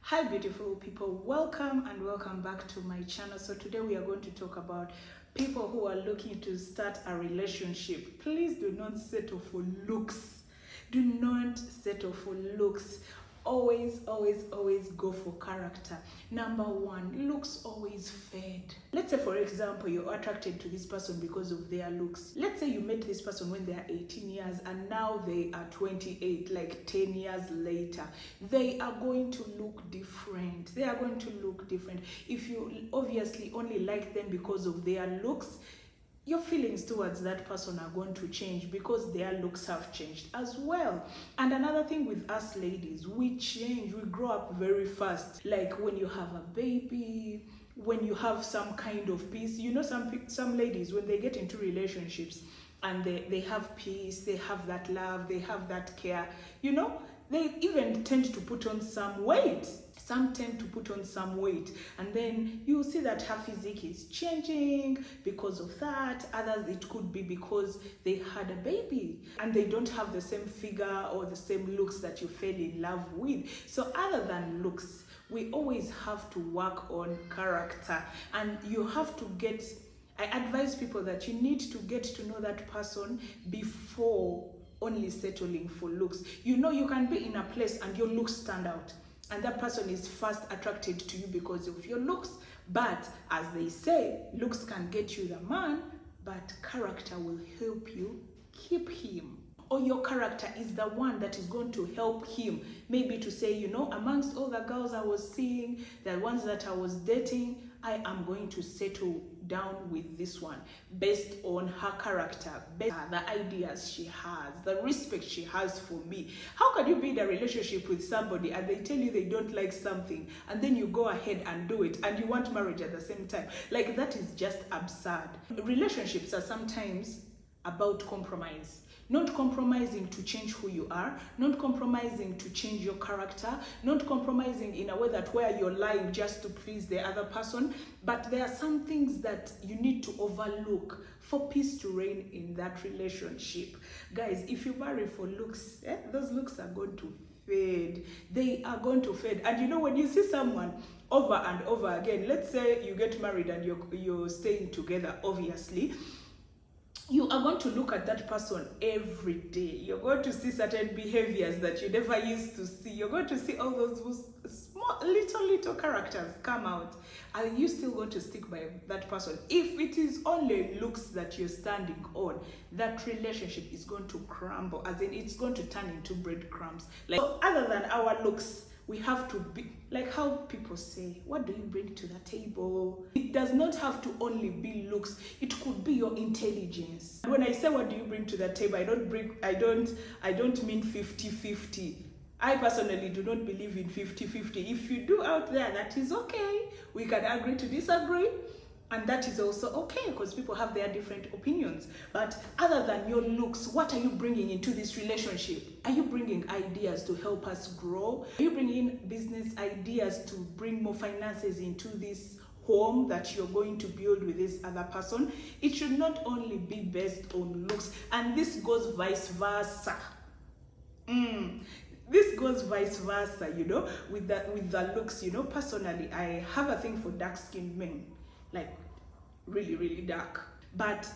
Hi beautiful people, welcome and welcome back to my channel. So today we are going to talk about people who are looking to start a relationship. Please do not settle for looks. Do not settle for looks. Always go for character. Number one, looks always fade. Let's say for example you're attracted to this person because of their looks. Let's say you met this person when they are 18 years and now they are 28, like 10 years later. They are going to look different. They are going to look different. If you obviously only like them because of their looks, your feelings towards that person are going to change because their looks have changed as well. And another thing with us ladies, we change, we grow up very fast. Like when you have a baby, when you have some kind of peace. You know, some ladies, when they get into relationships and they have peace, they have that love, they have that care, you know, they even tend to put on some weight. Some tend to put on some weight, and then you see that her physique is changing because of that. Others, it could be because they had a baby and they don't have the same figure or the same looks that you fell in love with. So other than looks, we always have to work on character, and you have to get, I advise people that you need to get to know that person before only settling for looks. You know, you can be in a place and your looks stand out, and that person is first attracted to you because of your looks. But as they say, looks can get you the man, but character will help you keep him. Or your character is the one that is going to help him. Maybe to say, you know, amongst all the girls I was seeing, the ones that I was dating, I am going to settle down with this one based on her character, based on the ideas she has, the respect she has for me. How can you be in a relationship with somebody and they tell you they don't like something and then you go ahead and do it and you want marriage at the same time? Like, that is just absurd. Relationships are sometimes about compromise. Not compromising to change who you are, not compromising to change your character, not compromising in a way that where you're lying just to please the other person, but there are some things that you need to overlook for peace to reign in that relationship. Guys, if you marry for looks, those looks are going to fade. They are going to fade. And you know, when you see someone over and over again, let's say you get married and you're staying together, obviously, you are going to look at that person every day. You're going to see certain behaviors that you never used to see. You're going to see all those small, little characters come out. Are you still going to stick by that person? If it is only looks that you're standing on, that relationship is going to crumble, as in it's going to turn into breadcrumbs. Like, so other than our looks, we have to be like how people say, what do you bring to the table? It does not have to only be looks. It could be your intelligence. When I say what do you bring to the table, I don't mean 50-50. I personally do not believe in 50-50. If you do out there, that is okay. We can agree to disagree. And that is also okay because people have their different opinions. But other than your looks, what are you bringing into this relationship? Are you bringing ideas to help us grow? Are you bringing business ideas to bring more finances into this home that you're going to build with this other person? It should not only be based on looks. And this goes vice versa. This goes vice versa, you know, with the looks. You know, personally, I have a thing for dark-skinned men. Like really dark, but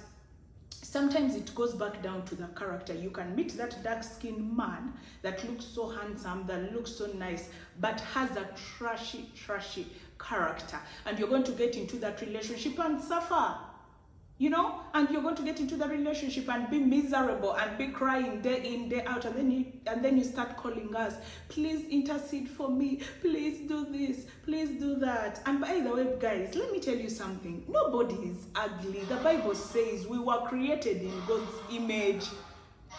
sometimes it goes back down to the character. You can meet that dark-skinned man that looks so handsome, that looks so nice, but has a trashy character, and you're going to get into that relationship and suffer, you know, and you're going to get into the relationship and be miserable and be crying day in, day out, and then you start calling us, please intercede for me, please do this, please do that. And by the way, guys, let me tell you something. Nobody is ugly. The Bible says we were created in God's image,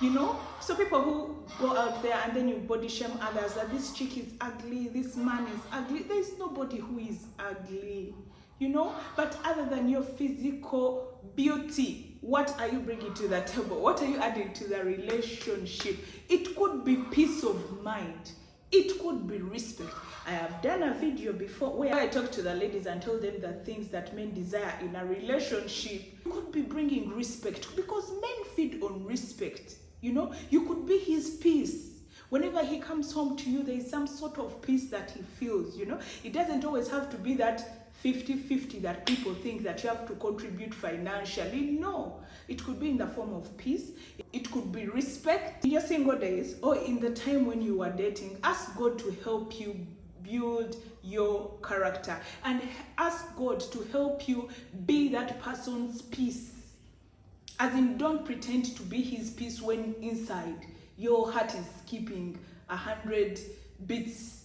you know. So people who go out there and then you body shame others, that this chick is ugly, this man is ugly. There is nobody who is ugly, you know. But other than your physical beauty, what are you bringing to the table? What are you adding to the relationship? It could be peace of mind. It could be respect. I have done a video before where I talked to the ladies and told them the things that men desire in a relationship. You could be bringing respect because men feed on respect. You know, you could be his peace. Whenever he comes home to you, there is some sort of peace that he feels, you know. It doesn't always have to be that 50-50 that people think that you have to contribute financially. No, it could be in the form of peace. It could be respect. In your single days or in the time when you are dating, ask God to help you build your character and ask God to help you be that person's peace. As in, don't pretend to be his peace when inside your heart is skipping 100 beats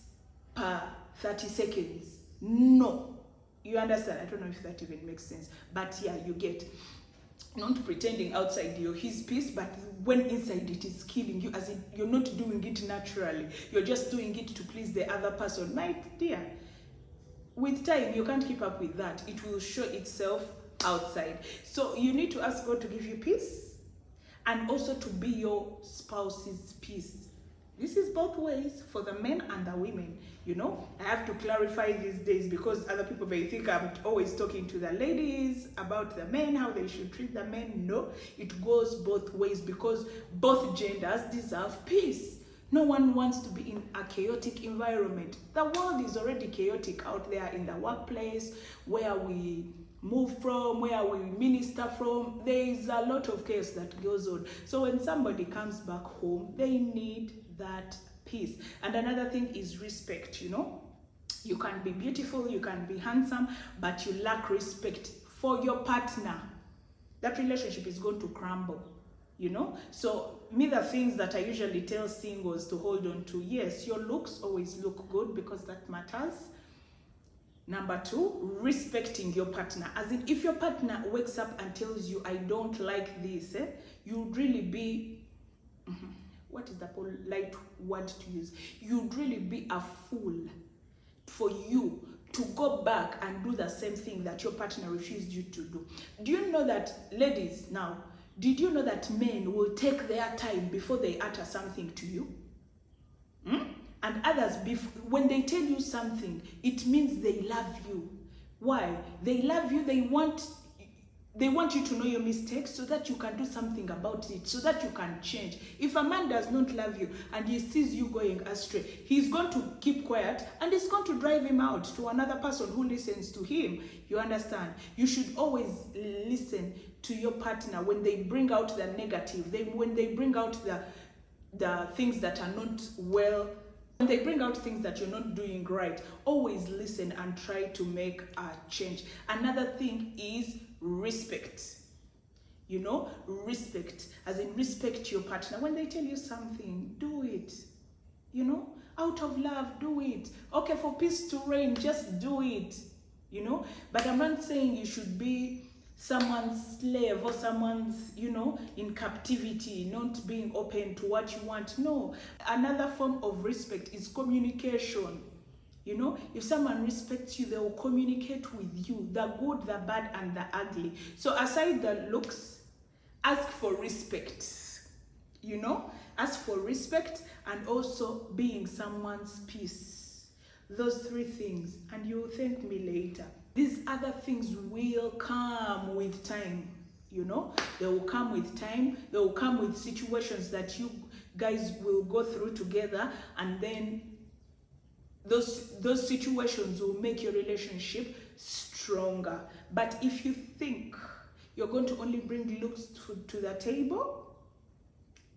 per 30 seconds. No. You understand? I don't know if that even makes sense. But yeah, you get. Not pretending outside you're his peace, but when inside it is killing you, as in you're not doing it naturally. You're just doing it to please the other person. My dear, with time, you can't keep up with that. It will show itself outside. So you need to ask God to give you peace and also to be your spouse's peace. This is both ways for the men and the women. You know, I have to clarify these days because other people may think I'm always talking to the ladies about the men, how they should treat the men. No, it goes both ways because both genders deserve peace. No one wants to be in a chaotic environment. The world is already chaotic out there in the workplace, where we move from, where we minister from. There is a lot of chaos that goes on. So when somebody comes back home, they need that peace. And another thing is respect. You know, you can be beautiful, you can be handsome, but you lack respect for your partner, that relationship is going to crumble. You know, so the things that I usually tell singles to hold on to: yes, your looks always look good because that matters. Number two, respecting your partner. As in, if your partner wakes up and tells you, I don't like this, you'd really be, what is the polite word to use? You'd really be a fool for you to go back and do the same thing that your partner refused you to do. Do you know that, ladies, now, did you know that men will take their time before they utter something to you? And others, when they tell you something, it means they love you. Why? They love you. They want you to know your mistakes so that you can do something about it, so that you can change. If a man does not love you and he sees you going astray, he's going to keep quiet and it's going to drive him out to another person who listens to him. You understand? You should always listen to your partner when they bring out the negative, when they bring out the things that are not well. When they bring out things that you're not doing right, always listen and try to make a change. Another thing is respect. You know, respect. As in, respect your partner. When they tell you something, do it. You know, out of love, do it. Okay, for peace to reign, just do it. You know, but I'm not saying you should be someone's slave or someone's, you know, in captivity, not being open to what you want. No. Another form of respect is communication. You know, if someone respects you, they will communicate with you, the good, the bad, and the ugly. So aside the looks, ask for respect. You know, ask for respect and also being someone's peace. Those three things, and you will thank me later. These other things will come with time, you know. They will come with time. They will come with situations that you guys will go through together, and then those situations will make your relationship stronger. But if you think you're going to only bring looks to the table,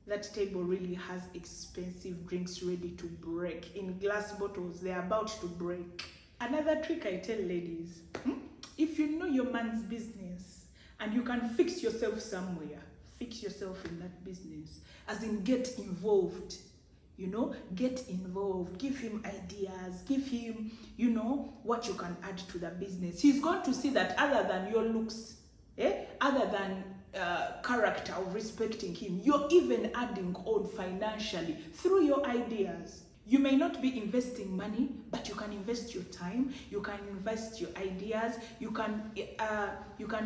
that table really has expensive drinks ready to break in glass bottles. They're about to break. Another trick I tell ladies, if you know your man's business and you can fix yourself somewhere, fix yourself in that business. As in, get involved. You know, get involved. Give him ideas. Give him, you know, what you can add to the business. He's going to see that other than your looks, other than character of respecting him, you're even adding on financially through your ideas. You may not be investing money, but you can invest your time, you can invest your ideas, you can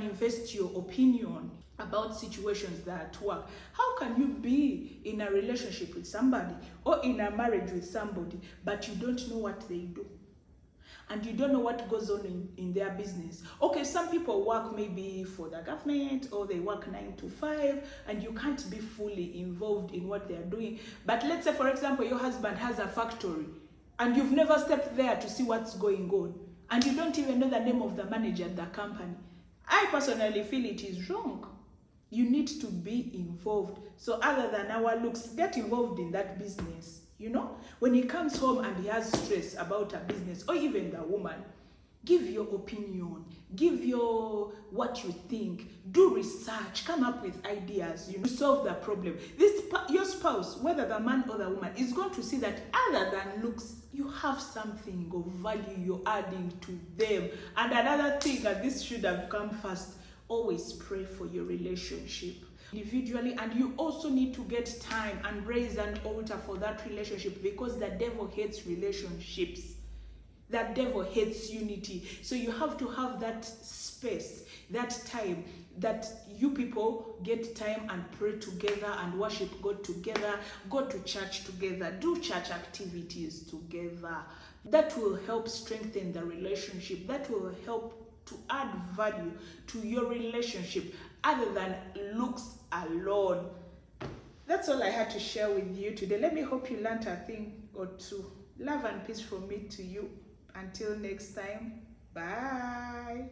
invest your opinion about situations that work. How can you be in a relationship with somebody or in a marriage with somebody, but you don't know what they do? and you don't know what goes on in their business. Okay, some people work maybe for the government, or they work 9 to 5, and you can't be fully involved in what they're doing. But let's say, for example, your husband has a factory and you've never stepped there to see what's going on, and you don't even know the name of the manager at the company. I personally feel it is wrong. You need to be involved. So other than our looks, get involved in that business. You know, when he comes home and he has stress about a business, or even the woman, give your opinion, give your what you think, do research, come up with ideas, you know, solve the problem. Your spouse, whether the man or the woman, is going to see that other than looks, you have something of value you're adding to them. And another thing, and this should have come first, always pray for your relationship individually, and you also need to get time and raise an altar for that relationship, because the devil hates relationships. The devil hates unity. So you have to have that space, that time, that you people get time and pray together and worship God together, go to church together, do church activities together. That will help strengthen the relationship. That will help to add value to your relationship other than looks alone. That's all I had to share with you today. Let me hope you learned a thing or two. Love and peace from me to you. Until next time, bye.